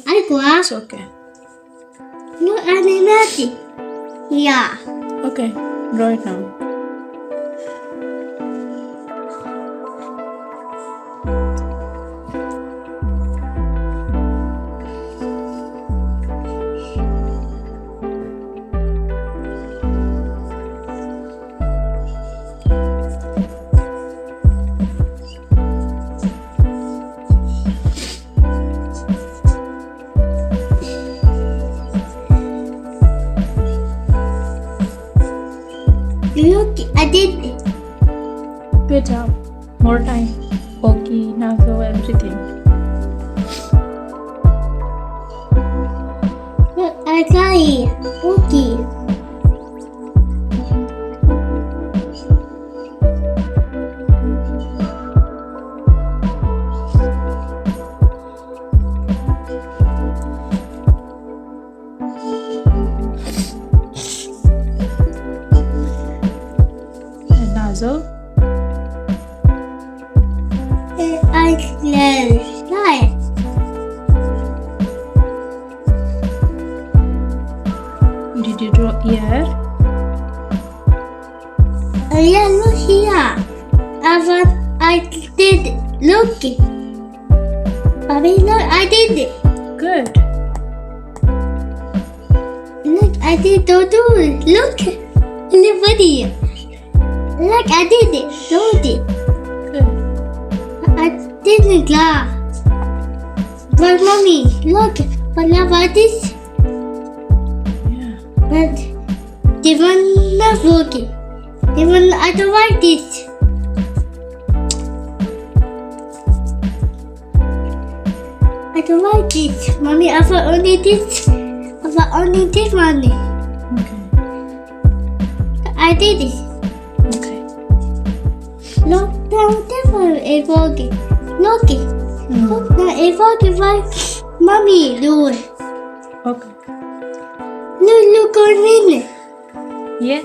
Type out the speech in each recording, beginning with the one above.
Aqua. It's okay. No animati. Yeah. Okay, draw it now. Look, I did it. Good job. More time. Okay, now so everything. Look, I got it. Okay. And nozzle. I close. Right. Did you draw ear? Yeah, look here. I did it. Look. Mommy, look, I did it. Good. Look, I did it. Look. In the video. Look, I did it. Look it. Good. I didn't glass. But mommy, look. What about this? Yeah. But the one not working. The one I don't like this. I don't like this. Mommy, I want only this. I want only this one. Okay. I did it. Okay. Look down this one is working. Look it. Hmm. Look now it's working right. Mommy, do it. Okay. Look on me. Yeah.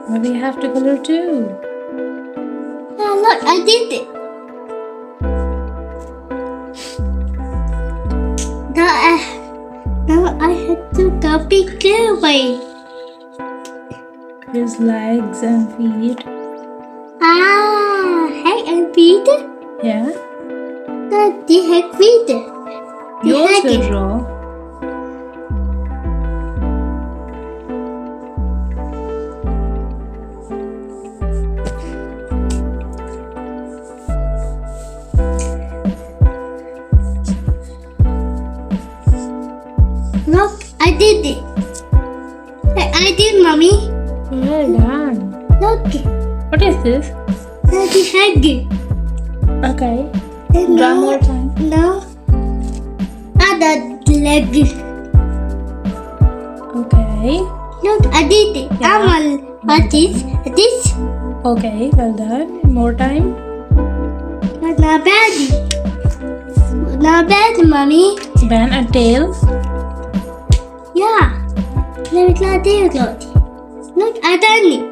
But we have to color too. Oh, look, I did it. Now I have to copy clearly. His legs and feet. Head and feet. Yeah. The head feet. You The head. also draw. Look, I did it. I did, mommy. Well done. Look, What is this? the head. Okay. And Draw more time. Now, the leg. Okay. Look, I did it. Yeah. What this? This. Okay, well done. More time. Not bad. Not bad, mommy. Bend a tail. Yeah. Let me try this. Look, I done it.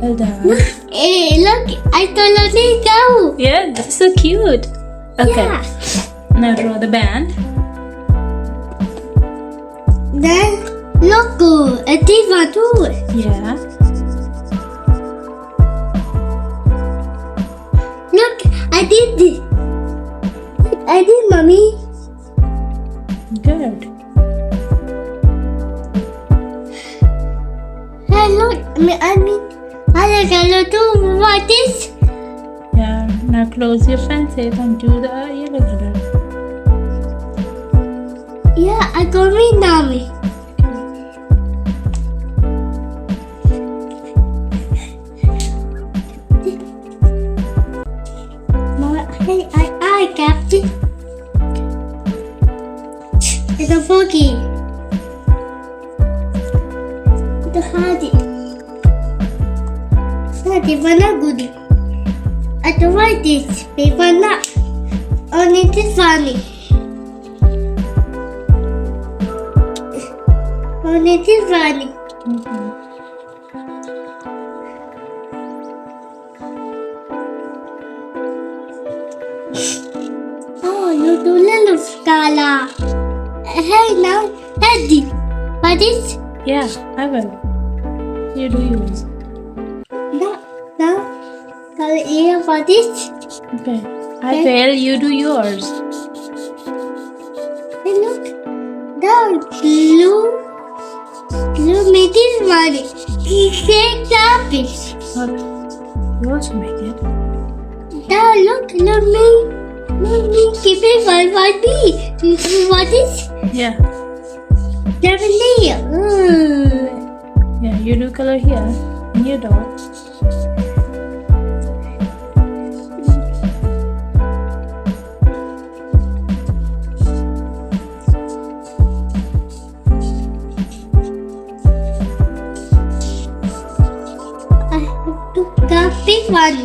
Well done. Hey, look, I totally go. Yeah, that's so cute. Okay. Yeah. Now draw the band. Then, look, this one too. Yeah. Look, I did it. I did, mommy. Good. Hey, look, I gotta do what this. Yeah. Now close your fences and do the yellow color. Yeah, I got me, mommy. Hey, I kept it. It's a foggy. The hardy. The banana goodie. I don't like this paper not. Only this funny. Only this funny. Okay. Oh, you do little scala. Hey, now, Daddy. What is? Yeah, I will. You do yours. Now, color ear. What is? Okay. I will. You do yours. Hey, look. The blue made this money. Take the fish. Okay. You also make it. Look me, keep it one me. What is? Yeah. Seven layer. Yeah, you do color here in your dog. I have to the big one.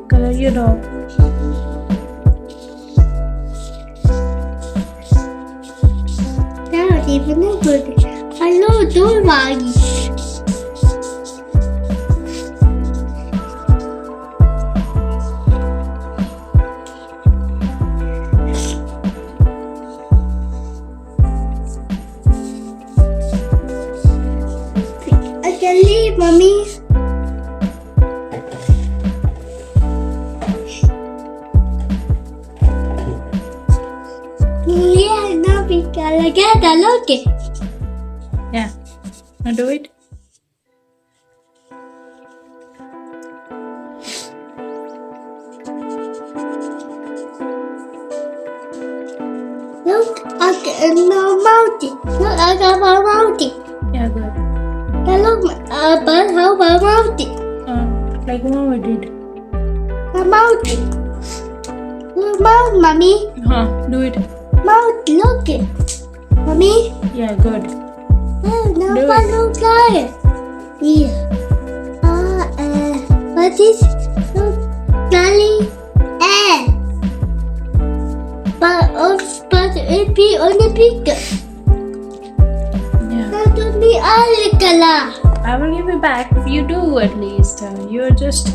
Color your dog. That was even good. Hello, don't worry. I can leave, Mommy. Yeah, now we gotta get a look. Yeah. Now do it. Look, I got no mountain. Look, I got my mountain. Yeah, good. Now look, but how about mountain? Like Mama did. A mountain. Look, mountain, Mommy. Do it. Mountain, look it. Mommy. Yeah, good. Oh, now Do one it. look like it. Yeah. What is? Look, Daddy. But it be on the picture. Yeah. That would be all color. I will give it back if you do at least. You're just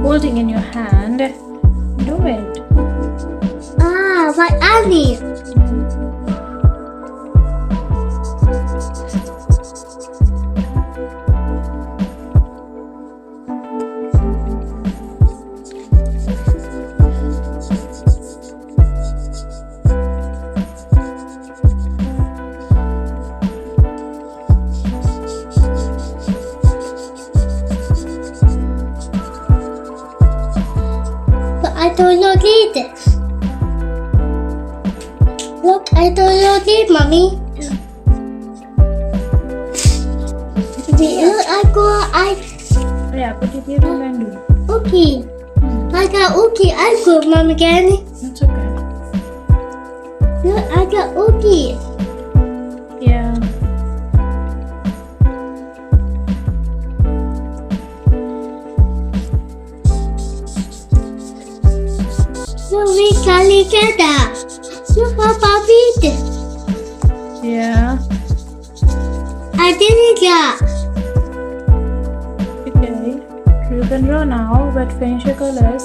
holding in your hand. Do it. What I need. But I don't know this. Look, I don't know this, Mommy. Look, Yeah, put it here and do. okay. I got okay. I go, Mommy, can you? It's okay. Look, I got okay. Yeah. Look, we got together. Look how Bobby did. Yeah. I did it, yeah. Okay. You can draw now, but finish your colors.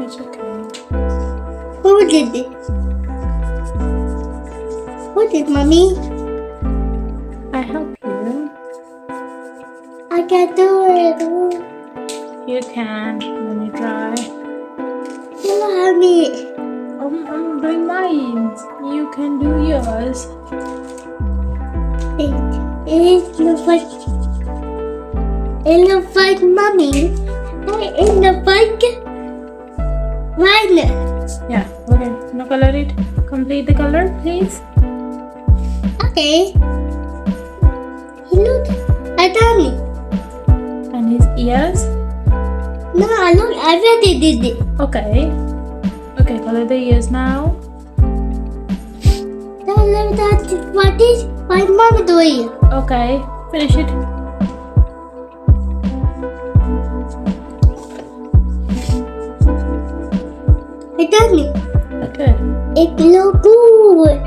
It's okay. Who did it? Who did, Mommy? I help you. I can do it. You can. Let me try. You have me. I'm doing mine. You can do yours. It looks like Mommy. It looks like mine. Yeah. Okay. Now color it. Complete the color, please. Okay. Look, I done it. And his ears. No, look, I already did it. Okay. Okay, color the ears now. Now look that what is my mom doing? Okay, finish it. I done it. Good. It look good.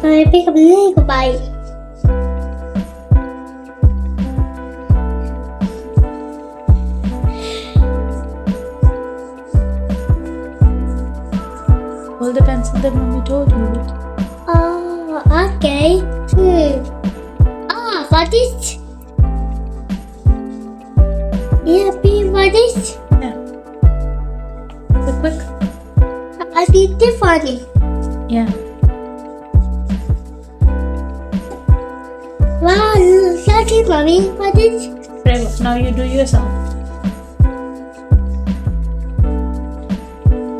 I pick up Lego bike. Hold the pencil that mommy told you. Oh, okay. What is? Yeah, what is? Yeah. Quick. I did it funny. Yeah. Wow, look at mommy. What is? Very good. Now you do yourself.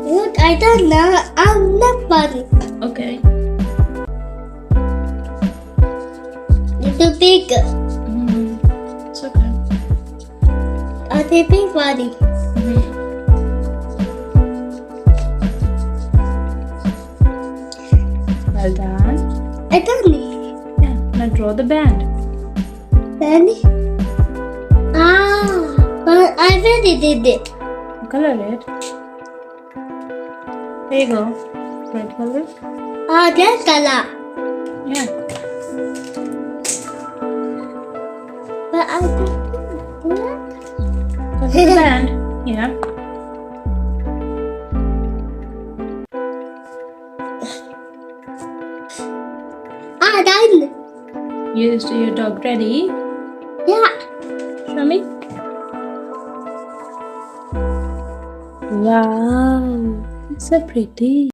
Look, I don't know. I'm not funny. Okay. Little bigger. It's okay. I think big funny. Well done. I done it. Yeah. Now draw the band. Daddy? But I already did it. Color it. There you go. Red color. That color. Yeah. But I did Color the band. Yeah. done. Is your dog ready? Yeah. Show me. Wow. It's so pretty.